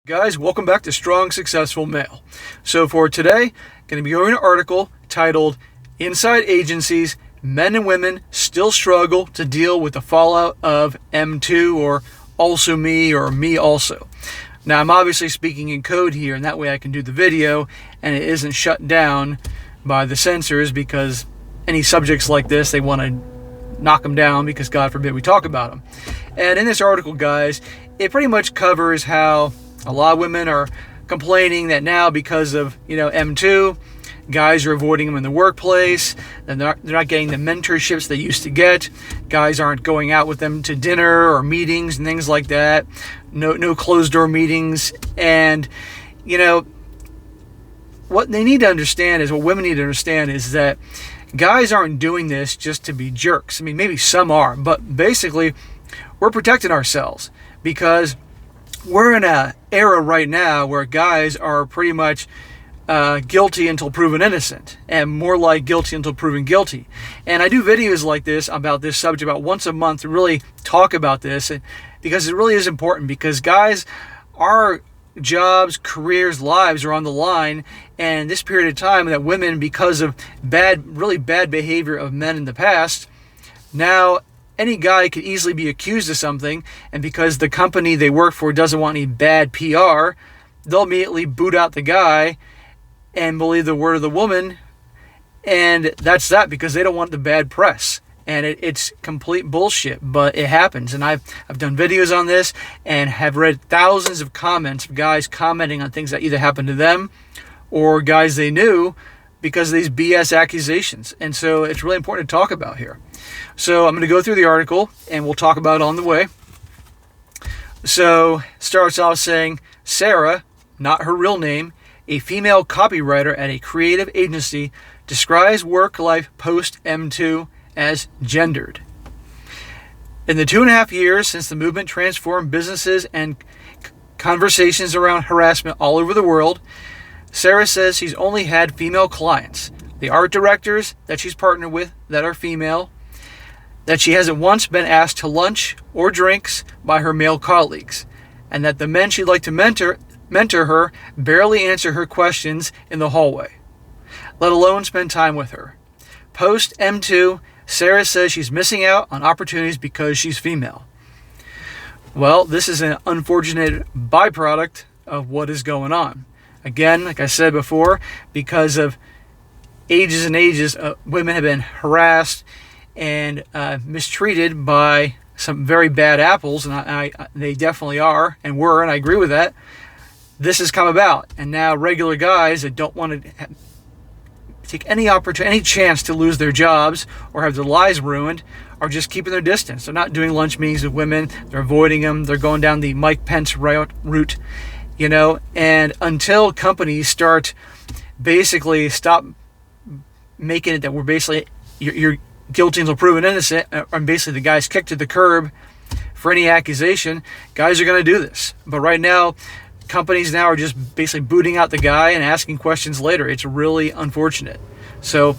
Guys, welcome back to Strong Successful Male. So for today, going to be going to an article titled Inside Agencies, Men and Women Still Struggle to Deal with the Fallout of M2 or Also Me or Me Also. Now I'm obviously speaking in code here, and that way I can do the video and it isn't shut down by the censors, because any subjects like this, they want to knock them down because God forbid we talk about them. And in this article, guys, it pretty much covers how a lot of women are complaining that now because of, M2, guys are avoiding them in the workplace, and they're not getting the mentorships they used to get. Guys aren't going out with them to dinner or meetings and things like that. No closed door meetings. And, what they need to understand is, what women need to understand is that guys aren't doing this just to be jerks. I mean, maybe some are, but basically we're protecting ourselves because we're in an era right now where guys are pretty much guilty until proven innocent, and more like guilty until proven guilty. And I do videos like this about this subject about once a month to really talk about this, because it really is important, because guys, our jobs, careers, lives are on the line, and this period of time that women, because of really bad behavior of men in the past, now any guy could easily be accused of something, and because the company they work for doesn't want any bad PR, they'll immediately boot out the guy and believe the word of the woman, and that's that, because they don't want the bad press. And it's complete bullshit, but it happens. And I've done videos on this and have read thousands of comments of guys commenting on things that either happened to them or guys they knew because of these BS accusations. And so it's really important to talk about here. So I'm going to go through the article and we'll talk about it on the way. So starts off saying, Sarah, not her real name, a female copywriter at a creative agency, describes work life post M2 as gendered. In the 2.5 years since the movement transformed businesses and conversations around harassment all over the world, Sarah says she's only had female clients, the art directors that she's partnered with that are female, that she hasn't once been asked to lunch or drinks by her male colleagues, and that the men she'd like to mentor her barely answer her questions in the hallway, let alone spend time with her. Post M2, Sarah says she's missing out on opportunities because she's female. Well, this is an unfortunate byproduct of what is going on. Again, like I said before, because of ages and ages, women have been harassed and mistreated by some very bad apples, and they definitely are and were, and I agree with that. This has come about, and now regular guys that don't want to take any opportunity, any chance to lose their jobs or have their lives ruined, are just keeping their distance. They're not doing lunch meetings with women. They're avoiding them. They're going down the Mike Pence route, and until companies start stop making it that we're basically, you're guilty until proven innocent, and basically the guy's kicked to the curb for any accusation, guys are going to do this. But right now, companies now are just basically booting out the guy and asking questions later. It's really unfortunate. So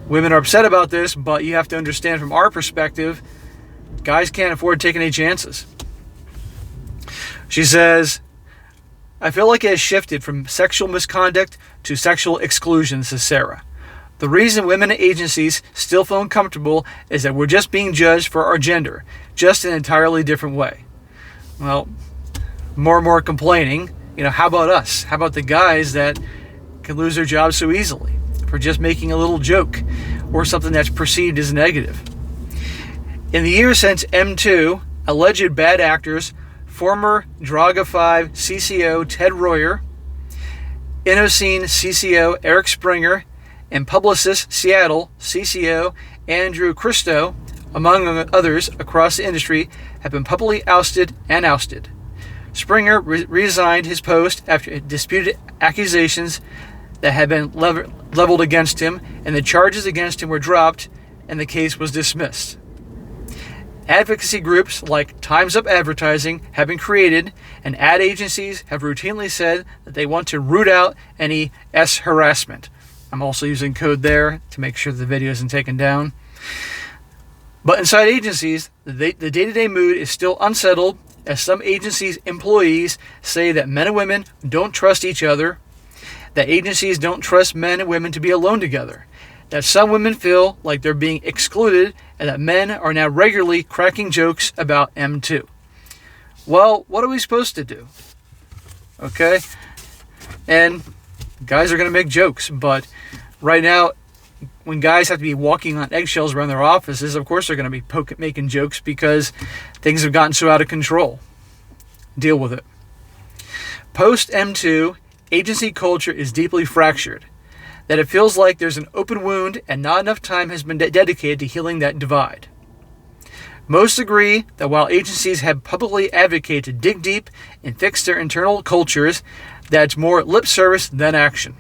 women are upset about this, but you have to understand from our perspective, guys can't afford taking any chances. She says, I feel like it has shifted from sexual misconduct to sexual exclusion, says Sarah. The reason women at agencies still feel uncomfortable is that we're just being judged for our gender, just in an entirely different way. Well, more and more complaining. How about us? How about the guys that can lose their jobs so easily for just making a little joke or something that's perceived as negative? In the years since M2, alleged bad actors, former Draga 5 CCO Ted Royer, Innocene CCO Eric Springer, and Publicis Seattle CCO Andrew Christo, among others across the industry, have been publicly ousted and ousted. Springer resigned his post after disputed accusations that had been leveled against him, and the charges against him were dropped, and the case was dismissed. Advocacy groups like Time's Up Advertising have been created, and ad agencies have routinely said that they want to root out any S harassment. I'm also using code there to make sure the video isn't taken down. But inside agencies, the day-to-day mood is still unsettled as some agencies' employees say that men and women don't trust each other, that agencies don't trust men and women to be alone together, that some women feel like they're being excluded, and that men are now regularly cracking jokes about MeToo. Well, what are we supposed to do? Okay? And guys are going to make jokes, but right now, when guys have to be walking on eggshells around their offices, of course they're going to be making jokes because things have gotten so out of control. Deal with it. Post MeToo, agency culture is deeply fractured, that it feels like there's an open wound and not enough time has been dedicated to healing that divide. Most agree that while agencies have publicly advocated to dig deep and fix their internal cultures, that's more lip service than action.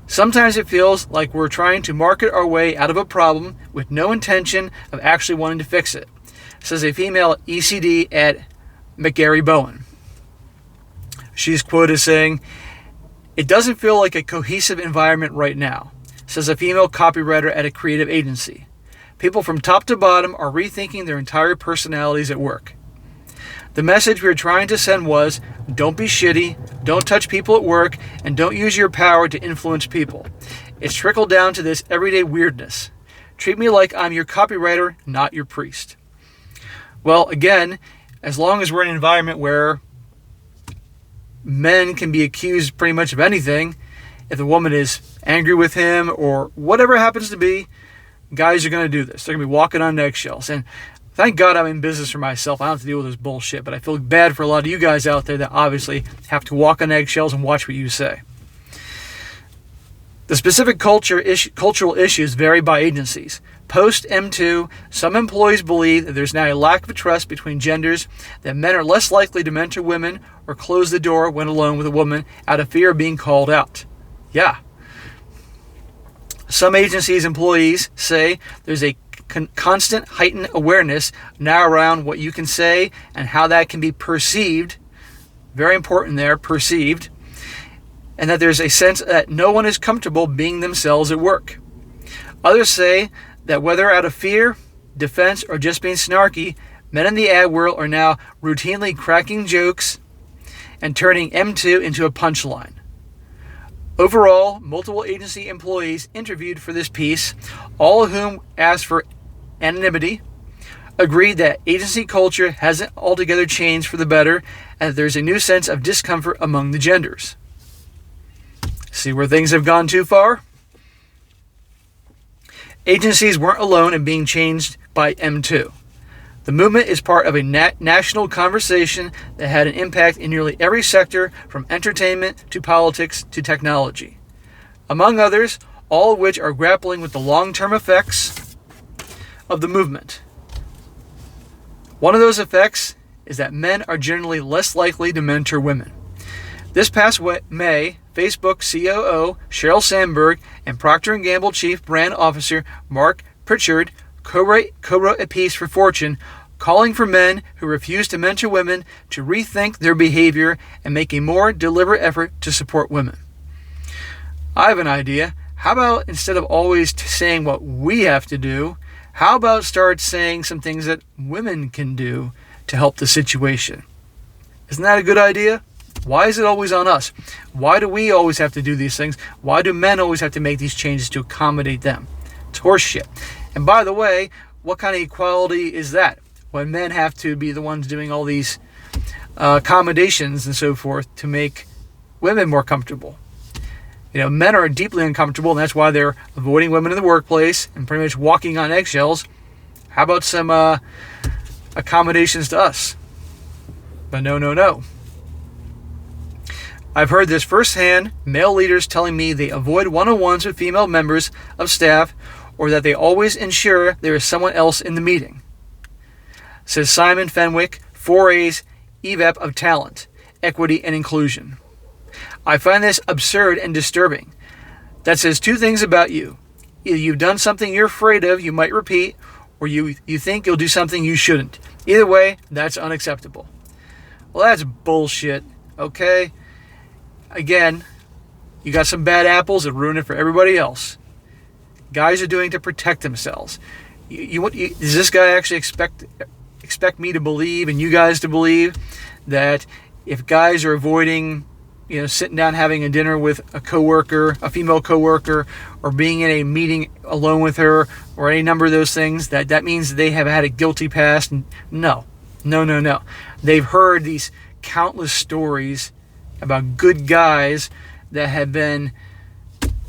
Sometimes it feels like we're trying to market our way out of a problem with no intention of actually wanting to fix it, says a female ECD at McGarry Bowen. She's quoted as saying, "It doesn't feel like a cohesive environment right now," says a female copywriter at a creative agency. People from top to bottom are rethinking their entire personalities at work. The message we were trying to send was, don't be shitty, don't touch people at work, and don't use your power to influence people. It's trickled down to this everyday weirdness. Treat me like I'm your copywriter, not your priest. Well, again, as long as we're in an environment where men can be accused pretty much of anything, if the woman is angry with him or whatever happens to be, guys are going to do this. They're going to be walking on eggshells. And thank God I'm in business for myself. I don't have to deal with this bullshit, but I feel bad for a lot of you guys out there that obviously have to walk on eggshells and watch what you say. The specific cultural issues vary by agencies. Post MeToo, some employees believe that there's now a lack of trust between genders, that men are less likely to mentor women or close the door when alone with a woman out of fear of being called out. Yeah. Some agencies' employees say there's a constant heightened awareness now around what you can say and how that can be perceived. Very important there, perceived. And that there's a sense that no one is comfortable being themselves at work. Others say that whether out of fear, defense, or just being snarky, men in the ad world are now routinely cracking jokes and turning MeToo into a punchline. Overall, multiple agency employees interviewed for this piece, all of whom asked for anonymity, agreed that agency culture hasn't altogether changed for the better and that there's a new sense of discomfort among the genders. See where things have gone too far? Agencies weren't alone in being changed by MeToo. The movement is part of a national conversation that had an impact in nearly every sector, from entertainment to politics to technology. Among others, all of which are grappling with the long-term effects of the movement. One of those effects is that men are generally less likely to mentor women. This past May, Facebook COO Sheryl Sandberg and Procter & Gamble Chief Brand Officer Mark Pritchard co-wrote a piece for Fortune calling for men who refuse to mentor women to rethink their behavior and make a more deliberate effort to support women. I have an idea. How about instead of always saying what we have to do, how about start saying some things that women can do to help the situation? Isn't that a good idea? Why is it always on us? Why do we always have to do these things? Why do men always have to make these changes to accommodate them? It's horseshit. And by the way, what kind of equality is that? When men have to be the ones doing all these accommodations and so forth to make women more comfortable. You know, men are deeply uncomfortable, and that's why they're avoiding women in the workplace and pretty much walking on eggshells. How about some accommodations to us? But no. I've heard this firsthand, male leaders telling me they avoid one-on-ones with female members of staff, or that they always ensure there is someone else in the meeting. Says Simon Fenwick, 4A's EVEP of Talent, Equity and Inclusion. I find this absurd and disturbing. That says two things about you. Either you've done something you're afraid of you might repeat, or you think you'll do something you shouldn't. Either way, that's unacceptable. Well, that's bullshit, okay? Again, you got some bad apples that ruin it for everybody else. Guys are doing it to protect themselves. Does this guy actually expect expect me to believe and you guys to believe that if guys are avoiding, sitting down having a dinner with a coworker, a female coworker, or being in a meeting alone with her, or any number of those things, that means they have had a guilty past? No. They've heard these countless stories about good guys that have been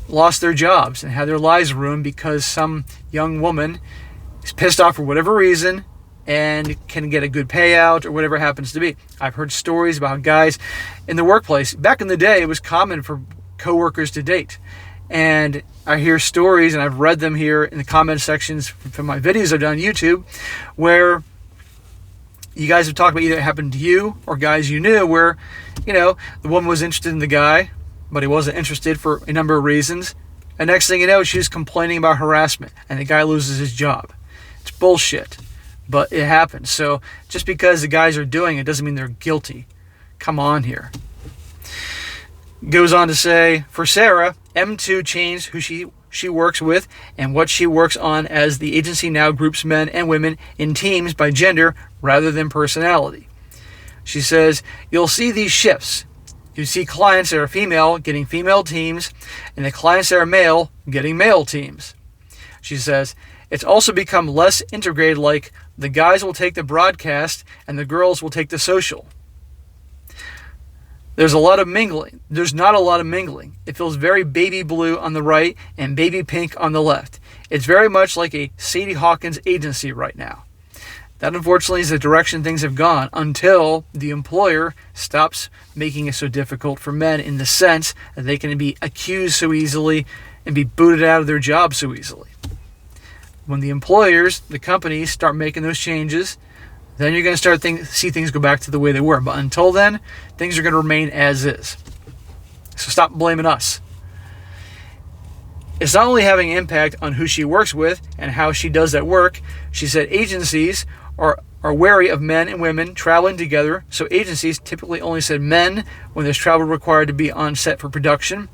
lost their jobs and had their lives ruined because some young woman is pissed off for whatever reason and can get a good payout or whatever it happens to be. I've heard stories about guys in the workplace. Back in the day, it was common for coworkers to date. And I hear stories, and I've read them here in the comment sections from my videos I've done on YouTube, where you guys have talked about either it happened to you or guys you knew where, the woman was interested in the guy, but he wasn't interested for a number of reasons. And next thing you know, she was complaining about harassment, and the guy loses his job. It's bullshit, but it happens. So just because the guys are doing it doesn't mean they're guilty. Come on here. Goes on to say, for Sarah, M2 changed who she works with and what she works on, as the agency now groups men and women in teams by gender rather than personality. She says, you'll see these shifts. You see clients that are female getting female teams, and the clients that are male getting male teams. She says, it's also become less integrated, like the guys will take the broadcast and the girls will take the social. There's a lot of mingling. There's not a lot of mingling. It feels very baby blue on the right and baby pink on the left. It's very much like a Sadie Hawkins agency right now. That, unfortunately, is the direction things have gone until the employer stops making it so difficult for men, in the sense that they can be accused so easily and be booted out of their job so easily. When the employers, the companies, start making those changes, then you're going to see things go back to the way they were. But until then, things are going to remain as is. So stop blaming us. It's not only having an impact on who she works with and how she does that work. She said agencies are wary of men and women traveling together, so agencies typically only said men when there's travel required to be on set for production,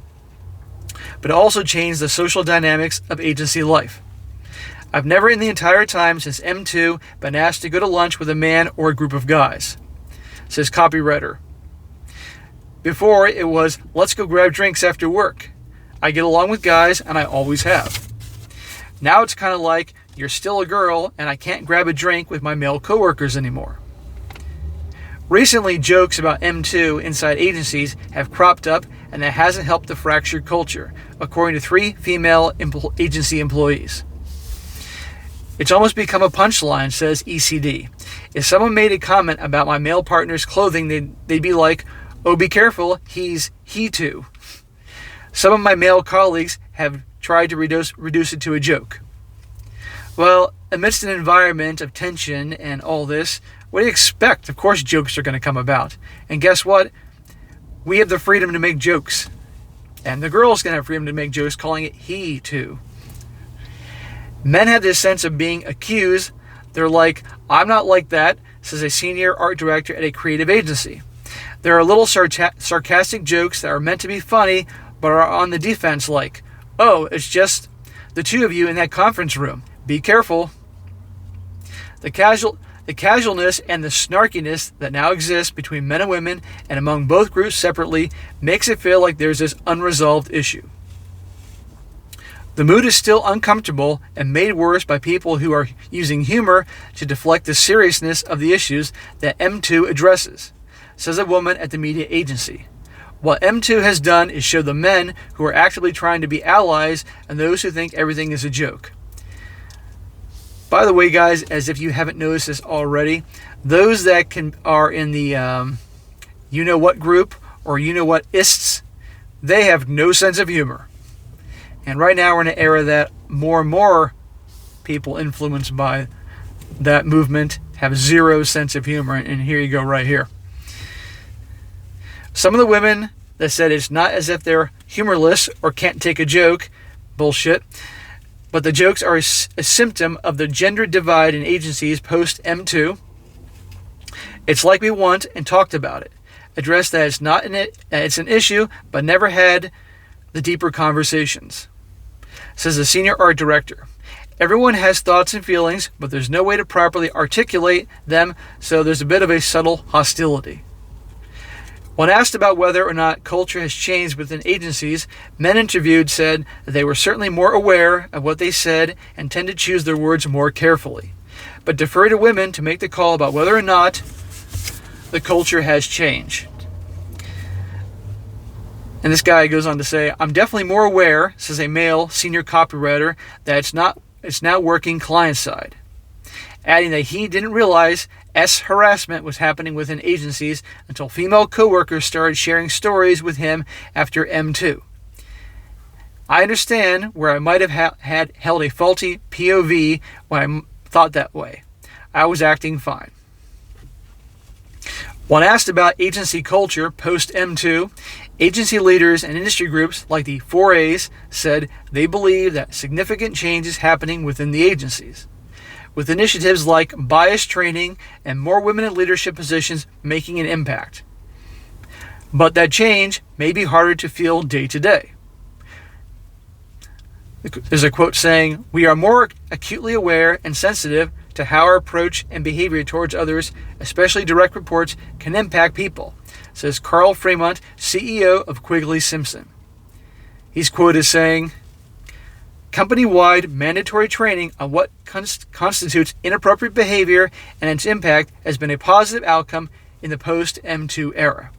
but it also changed the social dynamics of agency life. I've never in the entire time since M2 been asked to go to lunch with a man or a group of guys, says copywriter. Before, it was, let's go grab drinks after work. I get along with guys, and I always have. Now it's kind of like, you're still a girl, and I can't grab a drink with my male coworkers anymore. Recently, jokes about M2 inside agencies have cropped up, and that hasn't helped the fractured culture, according to 3 female agency employees. It's almost become a punchline, says ECD. If someone made a comment about my male partner's clothing, they'd be like, oh, be careful, he too. Some of my male colleagues have tried to reduce it to a joke. Well, amidst an environment of tension and all this, what do you expect? Of course jokes are going to come about. And guess what? We have the freedom to make jokes. And the girls can have freedom to make jokes, calling it he too. Men have this sense of being accused. They're like, I'm not like that, says a senior art director at a creative agency. There are little sarcastic jokes that are meant to be funny, but are on the defense, like, oh, it's just the two of you in that conference room. Be careful. The casualness and the snarkiness that now exists between men and women and among both groups separately makes it feel like there's this unresolved issue. The mood is still uncomfortable and made worse by people who are using humor to deflect the seriousness of the issues that M2 addresses, says a woman at the media agency. What M2 has done is show the men who are actively trying to be allies and those who think everything is a joke. By the way, guys, as if you haven't noticed this already, those that are in the you-know-what group or you-know-what-ists, they have no sense of humor. And right now we're in an era that more and more people influenced by that movement have zero sense of humor. And here you go right here. Some of the women that said it's not as if they're humorless or can't take a joke, bullshit, but the jokes are a symptom of the gender divide in agencies post M2. It's like we want and talked about it. Addressed that it's an issue, but never had the deeper conversations, says the senior art director. Everyone has thoughts and feelings, but there's no way to properly articulate them, so there's a bit of a subtle hostility. When asked about whether or not culture has changed within agencies, men interviewed said that they were certainly more aware of what they said and tend to choose their words more carefully, but defer to women to make the call about whether or not the culture has changed. And this guy goes on to say, I'm definitely more aware, says a male senior copywriter, that it's now working client side, adding that he didn't realize harassment was happening within agencies until female coworkers started sharing stories with him after M2. I understand where I might have had held a faulty POV when I thought that way. I was acting fine. When asked about agency culture post M2, agency leaders and industry groups like the 4As said they believe that significant change is happening within the agencies, with initiatives like bias training and more women in leadership positions making an impact. But that change may be harder to feel day to day. There's a quote saying, "We are more acutely aware and sensitive to how our approach and behavior towards others, especially direct reports, can impact people," says Carl Fremont, CEO of Quigley Simpson. He's quoted as saying, "Company-wide mandatory training on what constitutes inappropriate behavior and its impact has been a positive outcome in the post-M2 era."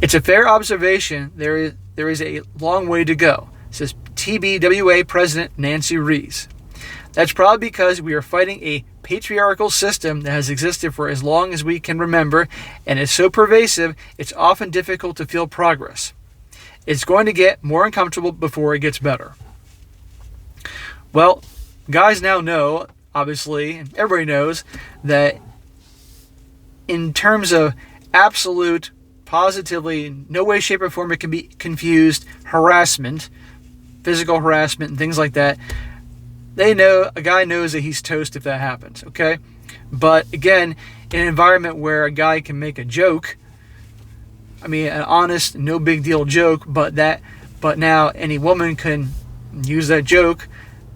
It's a fair observation there is a long way to go, says TBWA President Nancy Rees. That's probably because we are fighting a patriarchal system that has existed for as long as we can remember and is so pervasive it's often difficult to feel progress. It's going to get more uncomfortable before it gets better. Well, guys now know, obviously, and everybody knows, that in terms of absolute, positively, no way, shape, or form it can be confused harassment, physical harassment, and things like that, they know, a guy knows that he's toast if that happens, okay? But again, in an environment where a guy can make a joke, I mean, an honest, no big deal joke, but now any woman can use that joke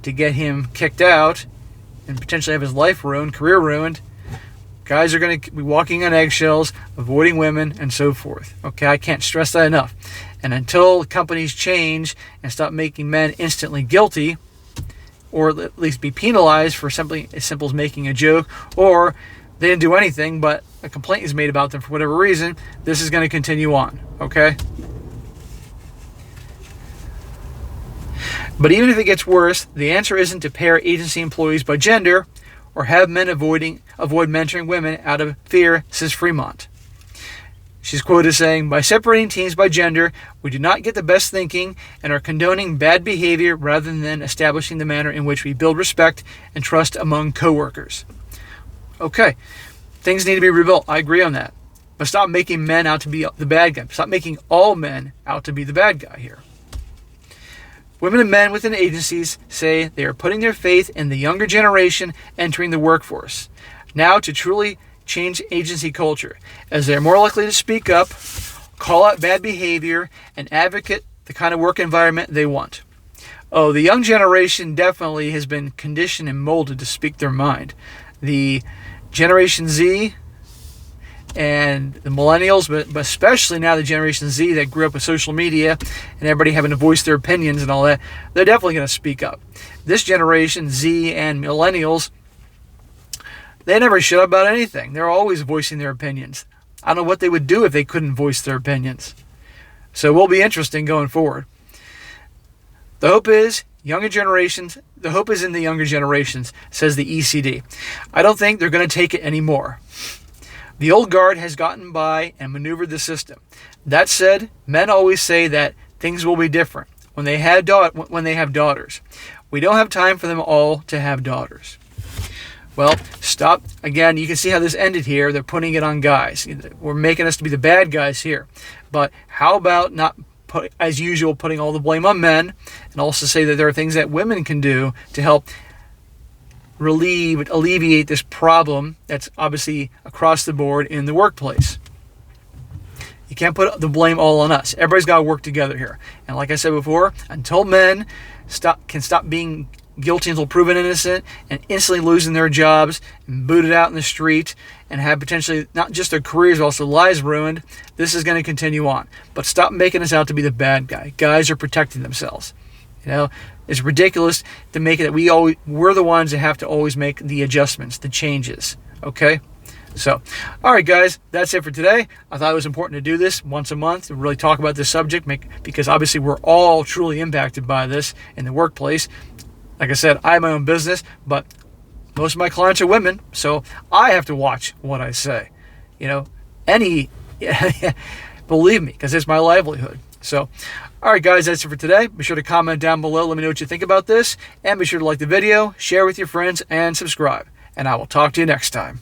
to get him kicked out and potentially have his life ruined, career ruined. Guys are going to be walking on eggshells, avoiding women, and so forth. Okay, I can't stress that enough. And until companies change and stop making men instantly guilty, or at least be penalized for something as simple as making a joke, or they didn't do anything, but a complaint is made about them for whatever reason, this is going to continue on, okay? But even if it gets worse, the answer isn't to pair agency employees by gender or have men avoid mentoring women out of fear, says Fremont. She's quoted as saying, "By separating teams by gender, we do not get the best thinking and are condoning bad behavior rather than establishing the manner in which we build respect and trust among coworkers." Okay, things need to be rebuilt. I agree on that. But stop making men out to be the bad guy. Stop making all men out to be the bad guy here. Women and men within agencies say they are putting their faith in the younger generation entering the workforce now to truly change agency culture, as they are more likely to speak up, call out bad behavior, and advocate the kind of work environment they want. Oh, the young generation definitely has been conditioned and molded to speak their mind. The Generation Z and the millennials, but especially now the Generation Z that grew up with social media and everybody having to voice their opinions and all that, they're definitely going to speak up. This Generation Z and millennials, they never shut up about anything. They're always voicing their opinions. I don't know what they would do if they couldn't voice their opinions. So it will be interesting going forward. The hope is in the younger generations, says the ECD. I don't think they're going to take it anymore. The old guard has gotten by and maneuvered the system. That said, men always say that things will be different when they have daughters. We don't have time for them all to have daughters. Well, stop. Again, you can see how this ended here. They're putting it on guys. We're making us to be the bad guys here. But how about not, as usual, putting all the blame on men, and also say that there are things that women can do to help alleviate this problem that's obviously across the board in the workplace. You can't put the blame all on us. Everybody's got to work together here. And like I said before, until men can stop being guilty until proven innocent and instantly losing their jobs and booted out in the street and have potentially not just their careers but also lives ruined, this is going to continue on. But stop making us out to be the bad guy. Guys are protecting themselves. It's ridiculous to make it that we're the ones that have to always make the adjustments, the changes. Okay? So, all right, guys, that's it for today. I thought it was important to do this once a month to really talk about this subject, because obviously we're all truly impacted by this in the workplace. Like I said, I have my own business, but most of my clients are women, so I have to watch what I say. Believe me, because it's my livelihood. So, all right, guys, that's it for today. Be sure to comment down below. Let me know what you think about this. And be sure to like the video, share with your friends, and subscribe. And I will talk to you next time.